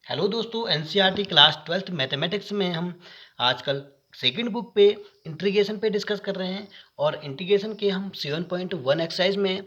Hello दोस्तों, NCERT class 12th mathematics में हम आजकल सेकंड बुक पे इंटीग्रेशन पे डिस्कस कर रहे हैं। और इंटीग्रेशन के हम 7.1 एक्सरसाइज में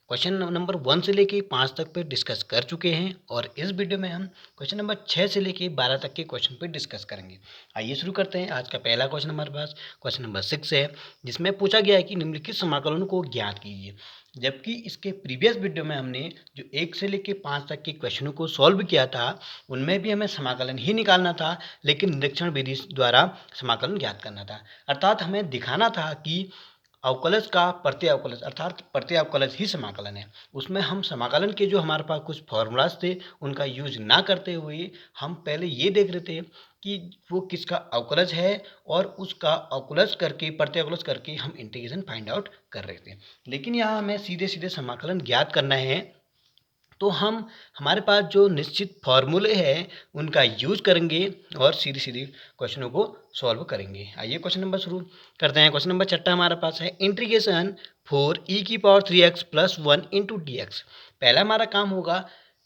क्वेश्चन नंबर 1 से लेके 5 तक पे डिस्कस कर चुके हैं। और इस वीडियो में हम क्वेश्चन नंबर 6 से लेके 12 तक के क्वेश्चन पे डिस्कस करेंगे। आइए शुरू करते हैं। आज का पहला क्वेश्चन हमारे पास क्वेश्चन नंबर 6 है, जिसमें पूछा गया है कि निम्नलिखित समाकलन को ज्ञात कीजिए। जबकि इसके प्रीवियस वीडियो में हमने जो 1 से लेके 5 तक के क्वेश्चनों को सॉल्व किया था, उनमें भी हमें समाकलन ही निकालना था, लेकिन निरीक्षण विधि द्वारा समाकलन ज्ञात करना था। अर्थात हमें दिखाना था कि अवकलज का प्रत्यय अवकलज अर्थात प्रत्यय अवकलज ही समाकलन है। उसमें हम समाकलन के जो हमारे पास कुछ फॉर्मूलाज थे, उनका यूज ना करते हुए हम पहले ये देख रहे थे कि वो किसका अवकलज है, और उसका अवकलज करके प्रत्यय अवकलज करके हम इंटीग्रेशन फाइंड आउट कर रहे थे। लेकिन यहाँ हमें सीधे सीधे समाकलन ज्ञात करना है, तो हम हमारे पास जो निश्चित फॉर्मूले हैं उनका यूज करेंगे और सीधे सीधे क्वेश्चनों को सॉल्व करेंगे। आइए क्वेश्चन नंबर शुरू करते हैं। क्वेश्चन नंबर 6 हमारे पास है integration 4e⁻³ plus 1 into d x. पहला हमारा काम होगा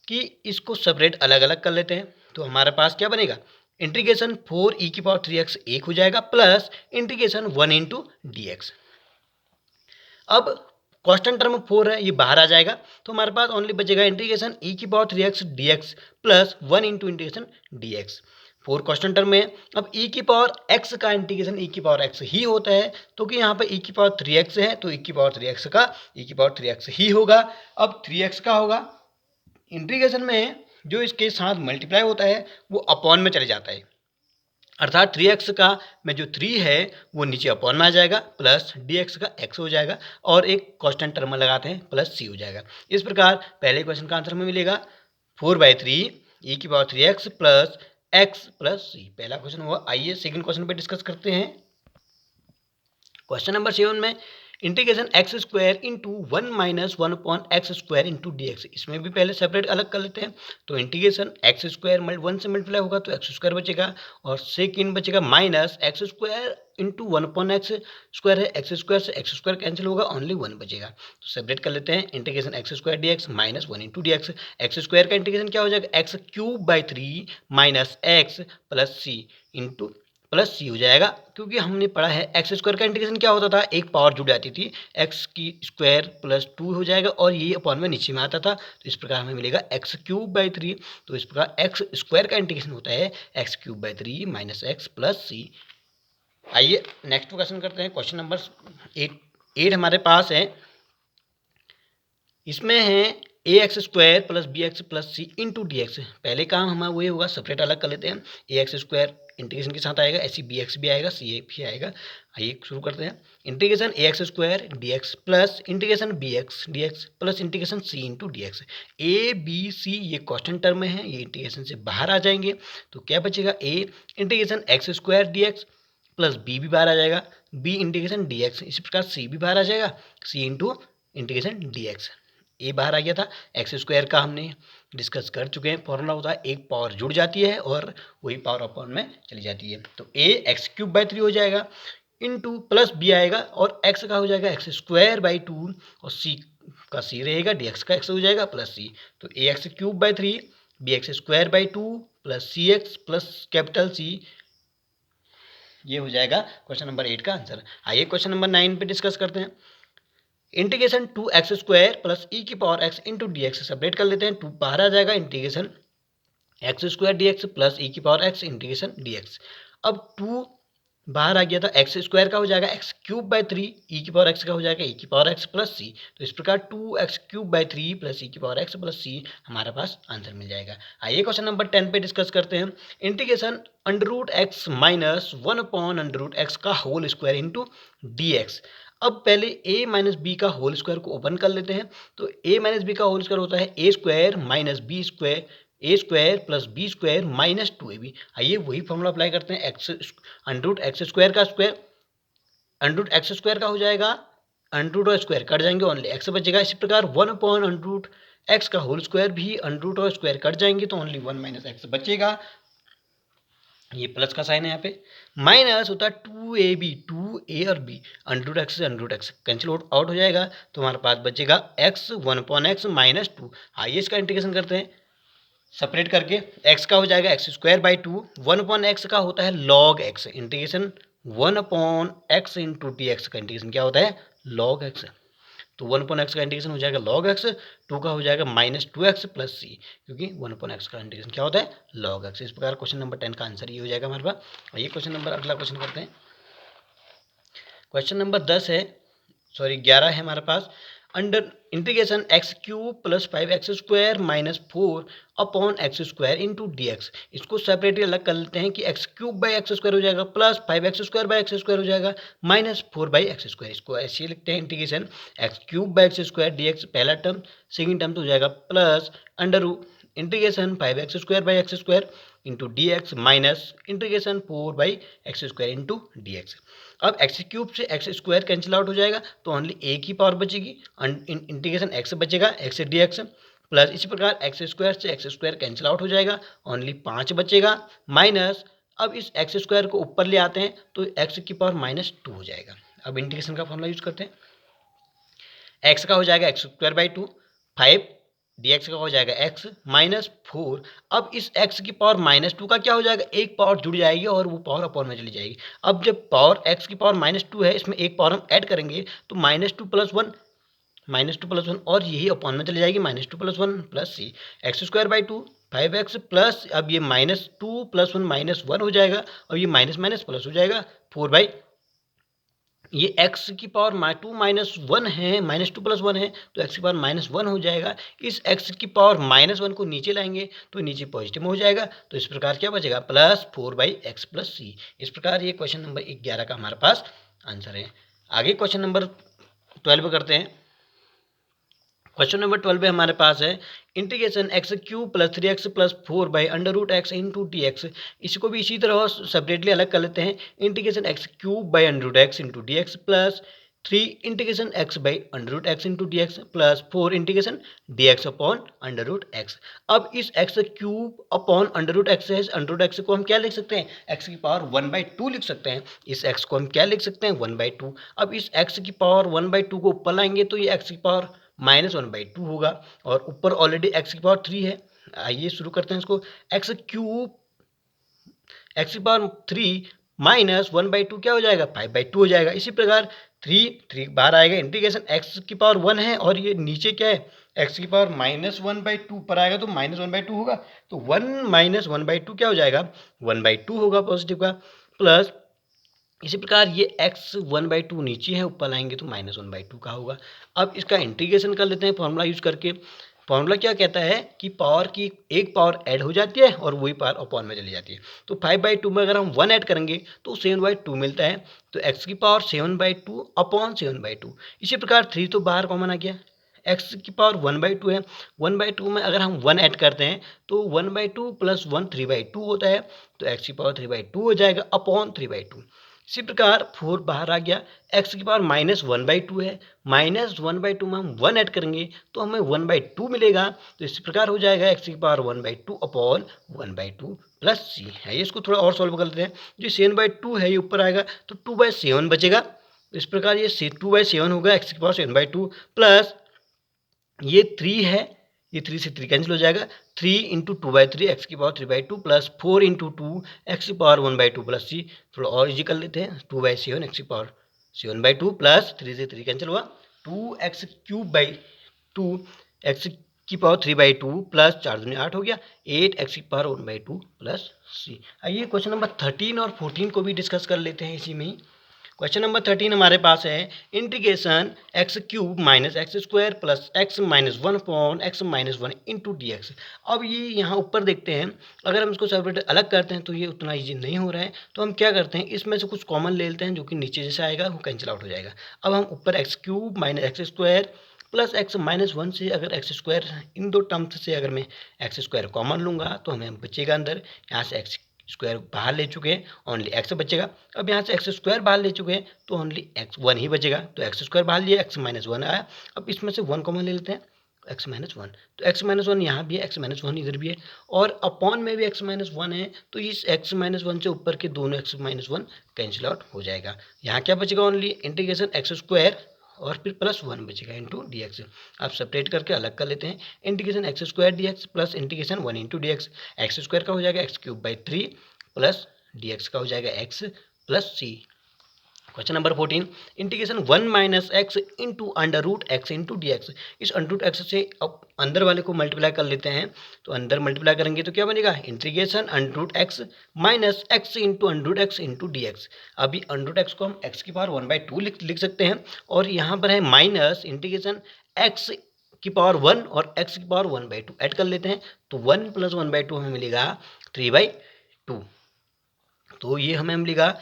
कि इसको सेपरेट अलग अलग कर लेते हैं। तो हमारे पास क्या बनेगा, इंटीग्रेशन 4e⁻³ एक हो जाएगा plus integration 1 into d x. अब कांस्टेंट टर्म 4 है, ये बाहर आ जाएगा, तो हमारे पास ओनली बचेगा integration e⁻³ dx plus 1 into integration dx। 4 constant term में अब e⁻x का इंटीग्रेशन e⁻x ही होता है, तो कि यहाँ पर e⁻3x है तो e⁻3x का e⁻3x ही होगा। अब 3x का होगा, इंटीग्रेशन में जो इसके साथ मल्टीप्लाई होता है वो अपॉन में चले जाता है, अर्थात 3x का में जो 3 है वो नीचे अपॉन में आ जाएगा, प्लस dx का x हो जाएगा, और एक कांस्टेंट टर्म लगाते हैं प्लस c हो जाएगा। इस प्रकार पहले क्वेश्चन का आंसर हमें मिलेगा 4/3 e⁻3x plus x plus c। पहला क्वेश्चन हुआ। आइए सेकंड क्वेश्चन पे डिस्कस करते हैं। क्वेश्चन नंबर 7 में integration x² into 1 minus 1/x² into d x. इसमें भी पहले सेपरेट अलग कर लेते हैं। तो इंटीग्रेशन x² 1 से मल्टीप्लाई होगा तो x² बचेगा, और सेकेंड बचेगा माइनस x² इंटू 1/x² है, x² से x² कैंसिल होगा, ओनली 1 बचेगा। तो सेपरेट कर लेते हैं। Integration x² dx minus 1 into d x. x² का इंटीग्रेशन क्या हो जाएगा, x³ माइनस x प्लस सी इंटू प्लस सी हो जाएगा, क्योंकि हमने पढ़ा है x² का इंटीग्रेशन क्या होता था, एक पावर जुड़ जाती थी, x² प्लस 2 हो जाएगा, और ये अपॉन में नीचे में आता था। तो इस प्रकार हमें मिलेगा x³/3। तो इस प्रकार x² का इंटीग्रेशन होता है x³/3 minus x plus c. आइए नेक्स्ट क्वेश्चन करते हैं। क्वेश्चन नंबर 8 हमारे पास है। इसमें है ax² प्लस bx प्लस सी इंटू डी एक्स। पहले काम हमारा वही होगा, सेपरेट अलग कर लेते हैं। ax² इंटीग्रेशन के साथ आएगा, ऐसी bx भी आएगा, सी भी आएगा। आइए शुरू करते हैं। Integration ax² dx plus integration bx dx plus integration c into d x. A b c ये कांस्टेंट टर्म में है, ये इंटीग्रेशन से बाहर आ जाएंगे, तो क्या बचेगा, a integration x² dx plus b भी बाहर आ जाएगा, b इंटीग्रेशन dx। इसी प्रकार c भी बाहर आ जाएगा, c इंटू इंटीग्रेशन dx। ए बाहर आ गया था। x² का हमने डिस्कस कर चुके हैं, फॉर्मूला होता है एक पावर जुड़ जाती है और वही पावर अपॉन में चली जाती है। तो a x³/3 हो जाएगा, इंटू प्लस b आएगा, और x का हो जाएगा x²/2, और c का c रहेगा, dx का x हो जाएगा प्लस c। तो a x³/3 bx²/2 plus cx plus capital C, ये हो जाएगा क्वेश्चन नंबर 8 का आंसर। आइए क्वेश्चन नंबर 9 पे डिस्कस करते हैं। Integration 2x² plus e⁻x into d x. Separate कर लेते हैं, 2 बाहर आ जाएगा, integration x² dx plus e⁻x integration dx। अब 2 बाहर आ गया था, x² का हो जाएगा x³/3, e⁻x का हो जाएगा e⁻x प्लस c। तो इस प्रकार 2x³/3 plus e⁻x plus c हमारे पास आंसर मिल जाएगा। आइए क्वेश्चन नंबर 10 पे डिस्कस करते हैं। इंटीग्रेशन √x माइनस 1/√x का whole square into d x. अब पहले a माइनस बी का होल स्क्वायर को ओपन कर लेते हैं। तो a माइनस बी का होल स्क्वायर होता है a² minus b² a² plus b² minus 2ab। आइए वही फॉर्मूला अप्लाई करते हैं। √x² का स्क्वायर √x² का हो जाएगा, √² कट जाएंगे, ओनली x बचेगा। इसी प्रकार 1/√x का होल स्क्वायर भी √² कट जाएंगे, तो ओनली 1 माइनस x बचेगा। ये प्लस का साइन है, यहाँ पे माइनस होता है 2ab, 2a और b, √x से √x कैंसिल आउट हो जाएगा, तो हमारे पास बचेगा x 1/x माइनस 2। आइए इसका इंटीग्रेशन करते हैं। सेपरेट करके एक्स का हो जाएगा x square by to, one upon x का होता है log x, integration one upon x into d x का इंटीग्रेशन क्या होता है लॉग एक्स। तो वन अपॉन एक्स का इंटीग्रेशन हो जाएगा लॉग एक्स, टू का हो जाएगा माइनस टू एक्स प्लस सी, क्योंकि वन अपॉन एक्स का इंटीग्रेशन क्या होता है लॉग एक्स। इस प्रकार क्वेश्चन नंबर 10 का आंसर ये हो जाएगा हमारे पास। और ये क्वेश्चन नंबर, अगला क्वेश्चन करते हैं। क्वेश्चन नंबर 10 है, सॉरी 11 है हमारे पास। Under integration x cube plus five x square minus four upon x square into d x. इसको सेपरेटली अलग कर लेते हैं कि x cube by x square हो जाएगा plus five x square by x square हो जाएगा minus four by x square. इसको ऐसे लिखते हैं integration x cube by x square d x पहला टर्म, सेकेंड टर्म तो हो जाएगा plus under integration five x square by x square into d x minus integration four by x square into d x. अब x cube से x square cancel out हो जाएगा तो only एक ही power बचेगी, इंटीग्रेशन एक्स बचेगा x D x plus इसी प्रकार एक्स स्क्वायर से एक्स स्क्वायर कैंसिल आउट हो जाएगा, ओनली 5 बचेगा माइनस। अब इस एक्स स्क्वायर को ऊपर ले आते हैं तो एक्स की पावर माइनस टू हो जाएगा। अब इंटीग्रेशन का फॉर्मूला यूज करते हैं, एक्स का हो जाएगा x square by two, five D x का हो जाएगा एक्स माइनस फोर। अब इस एक्स की पावर माइनस टू का क्या हो जाएगा, एक पावर जुड़ जाएगी और वो पावर अपॉन में चली जाएगी। अब जब पावर एक्स की पावर माइनस टू है, इसमें एक पावर हम ऐड करेंगे तो minus two plus one, minus two plus one और यही अपॉन में चली जाएगी, minus two plus one plus c x square by two five x plus, अब ये minus two plus one minus one हो जाएगा और ये माइनस माइनस प्लस हो जाएगा फोर बाई, ये x की पावर टू माइनस वन है, माइनस टू प्लस वन है तो x की पावर माइनस वन हो जाएगा। इस x की पावर माइनस वन को नीचे लाएंगे तो नीचे पॉजिटिव हो जाएगा, तो इस प्रकार क्या बचेगा plus four by x plus c. इस प्रकार ये क्वेश्चन नंबर 11 का हमारे पास आंसर है। आगे क्वेश्चन नंबर 12 करते हैं। क्वेश्चन नंबर 12 में हमारे पास है integration x cube plus three x plus four by under root x into d x. इसको भी इसी तरह सेपरेटली अलग कर लेते हैं, integration x cube by under root x into d x plus three integration x by under root x into d x plus four integration d x upon under root x. अब इस x cube upon under root x है, under root x को हम क्या लिख सकते हैं, x की पावर वन बाई टू लिख सकते हैं। इस एक्स को हम क्या लिख सकते हैं, वन बाई टू। अब इस एक्स की पावर वन बाई टू को ऊपर लाएंगे तो ये एक्स की power minus one by to होगा और ऊपर ऑलरेडी एक्स की पावर थ्री है। आइए शुरू करते हैं इसको, एक्स क्यूब एक्स की power three minus one by to क्या हो जाएगा, फाइव बाई टू हो जाएगा। इसी प्रकार थ्री थ्री बाहर आएगा, इंटीग्रेशन एक्स की पावर वन है और ये नीचे क्या है एक्स की power minus one by to पर आएगा तो माइनस वन बाई टू होगा, तो one minus one by to क्या हो जाएगा वन बाई टू होगा पॉजिटिव का, प्लस इसी प्रकार ये x वन बाई टू नीचे है, ऊपर लाएंगे तो माइनस वन बाई टू का होगा। अब इसका इंटीग्रेशन कर लेते हैं फॉर्मूला यूज करके। फॉर्मूला क्या कहता है कि पावर की एक पावर ऐड हो जाती है और वही पावर अपॉन में चली जाती है। तो फाइव बाई टू में अगर हम वन ऐड करेंगे तो सेवन बाई टू मिलता है, तो एक्स की power seven by two upon seven by to. इसी प्रकार थ्री तो बाहर कॉमन आ गया, एक्स की पावर वन बाई टू है, वन बाई टू में अगर हम वन ऐड करते हैं तो one by two plus one three by to होता है, तो एक्स की पावर थ्री बाई टू हो जाएगा अपॉन थ्री बाई टू। इसी प्रकार फोर बाहर आ गया, एक्स की power minus one by to है, माइनस वन बाई टू में हम वन ऐड करेंगे तो हमें वन बाई टू मिलेगा, तो इसी प्रकार हो जाएगा एक्स की power one by two upon one by two plus c है। ये इसको थोड़ा और सॉल्व कर लेते हैं, जो सेवन बाई टू है ये ऊपर आएगा तो टू बाई सेवन बचेगा, इस प्रकार ये टू बाई सेवन होगा एक्स की power seven by two plus ये थ्री है, ये थ्री से थ्री कैंसिल हो जाएगा, three into two by three x की power three by two plus four into two x की power one by two plus c. थोड़ा और इजी कर लेते हैं, टू बाई सेवन एक्स की power seven by two plus three से three cancel हुआ, to x cube by two x की power three by two plus चार दूनी आठ हो गया, एट एक्स की power one by two plus c. आइए क्वेश्चन नंबर 13 और 14 को भी डिस्कस कर लेते हैं इसी में ही। क्वेश्चन नंबर 13 हमारे पास है integration x cube minus x square plus x minus one upon x minus one into d x. अब ये यहाँ ऊपर देखते हैं, अगर हम इसको सेपरेट अलग करते हैं तो ये उतना ईजी नहीं हो रहा है, तो हम क्या करते हैं इसमें से कुछ कॉमन ले लेते हैं जो कि नीचे जैसे आएगा वो कैंसिल आउट हो जाएगा। अब हम ऊपर x cube minus x square plus x minus one से अगर एक्स स्क्वायर, इन दो टर्म्स से अगर मैं एक्स स्क्वायर कॉमन लूँगा तो हमें बचेगा अंदर, यहाँ से एक्स स्क्वायर बाहर ले चुके हैं ओनली एक्स बचेगा। अब यहाँ से एक्स स्क्वायर बाहर ले चुके हैं तो ओनली एक्स वन ही बचेगा, तो एक्स स्क्वायर बाहर लिया एक्स माइनस वन आया। अब इसमें से वन कॉमन ले लेते हैं, एक्स माइनस वन, तो एक्स माइनस वन यहाँ भी है, एक्स माइनस वन इधर भी है और अपॉन में भी एक्स माइनस वन है, तो इस एक्स माइनस वन से ऊपर के दोनों x minus one cancel out हो जाएगा। यहाँ क्या बचेगा ओनली इंटीग्रेशन एक्स स्क्वायर और फिर प्लस 1 बचेगा इंटू डी एक्स। आप सेपरेट करके अलग कर लेते हैं। Integration x square d x plus integration 1 into d x. X square का हो जाएगा x cube by 3 plus d x का हो जाएगा x plus c. Question number 14, integration 1 minus x into under root x into d x. इस under root x से अब अंदर वाले को मल्टीप्लाई कर लेते हैं, तो अंदर मल्टीप्लाई करेंगे तो क्या बनेगा, integration under root x minus x into under root x into d x. अभी अंडर रूट एक्स को हम एक्स की पावर 1/2 लिख सकते हैं, और यहाँ पर है माइनस इंटीग्रेशन एक्स की पावर 1 और एक्स की पावर 1/2 ऐड कर लेते हैं, तो 1 प्लस 1/2 हमें मिलेगा 3/2। तो ये हमें मिलेगा।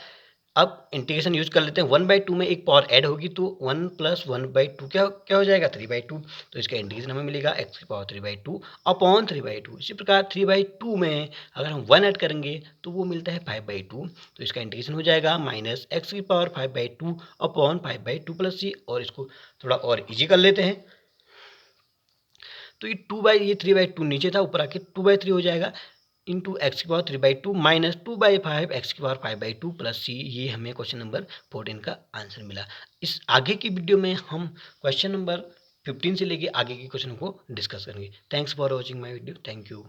अब इंटीग्रेशन यूज कर लेते हैं, 1/2 में एक पावर ऐड होगी तो 1 प्लस 1/2 क्या क्या हो जाएगा, 3/2। तो इसका इंटीग्रेशन हमें मिलेगा एक्स की पावर 3/2 अपॉन 3/2। इसी प्रकार 3/2 में अगर हम 1 ऐड करेंगे तो वो मिलता है 5/2। तो इसका इंटीग्रेशन हो जाएगा माइनस एक्स की पावर 5/2 अपॉन 5/2 प्लस सी। और इसको थोड़ा और ईजी कर लेते हैं, तो ये 3/2 नीचे था, ऊपर आके 2/3 हो जाएगा इंटू एक्स की पावर 3/2 माइनस 2/5 एक्स की पावर 5/2 प्लस सी। ये हमें क्वेश्चन नंबर 14 का आंसर मिला। इस आगे की वीडियो में हम क्वेश्चन नंबर 15 से लेके आगे के क्वेश्चन को डिस्कस करेंगे। Thanks for watching my video. Thank you.